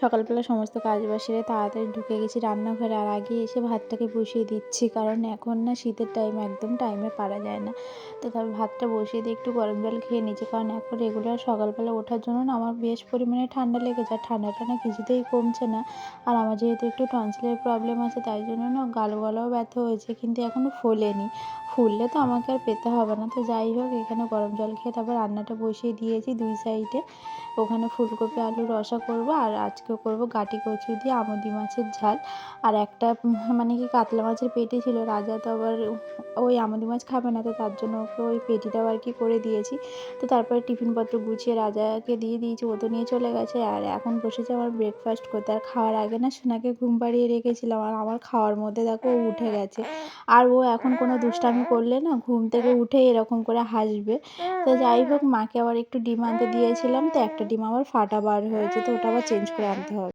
সকালবেলা সমস্ত কাজবাজ সেরে তাড়াতাড়ি ঢুকে গেছি রান্নাঘরে। আর আগে এসে ভাতটাকে বসিয়ে দিচ্ছি। কারণ এখন না শীতের টাইম, একদম টাইমে পারা যায় না। তো তারপর ভাতটা বসিয়ে দিয়ে একটু গরম জল খেয়ে নিচ্ছি। কারণ এখন রেগুলার সকালবেলা ওঠার জন্য না আমার বেশ পরিমাণে ঠান্ডা লেগে যায়। ঠান্ডাটা না কিছুতেই কমছে না। আর আমার যেহেতু একটু টনসিলের প্রবলেম আছে, তাই জন্য না গলাও ব্যথা হয়েছে, কিন্তু এখনও ফোলেনি। ফুললে তো আমাকে আর পেতে হবে না। তো যাই হোক, এখানে গরম জল খেয়ে তারপর রান্নাটা বসিয়ে দিয়েছি 2 সাইডে। ওখানে ফুলকপি আলুর রসা করব, আর আজকেও করব গাটি কচু দিয়ে আমুদি মাছের ঝাল। আর একটা মানে কি কাতলা মাছের পেটি ছিল। রাজা তো আবার ওই আমুদি মাছ খাবে না, তো তার জন্য ওকে ওই পেটিটাও আর কি করে দিয়েছি। তো তারপরে টিফিনপত্র গুছিয়ে রাজাকে দিয়ে দিয়েছি, ও তো নিয়ে চলে গেছে। আর এখন বসেছি আমার ব্রেকফাস্ট করতে। আর খাওয়ার আগে না সোনাকে ঘুম পাড়িয়ে রেখেছিলাম, আর আমার খাওয়ার মধ্যে দেখো ও উঠে গেছে। আর ও এখন কোনো দুষ্টামি করলে না ঘুম থেকে উঠে এরকম করে হাসবে। তো যাই হোক, মাকে আবার একটু ডিম আনতে দিয়েছিলাম, তো একটা ডিম আবার ফাটা বার হয়েছে, তো ওটা আবার চেঞ্জ করে আনতে হবে।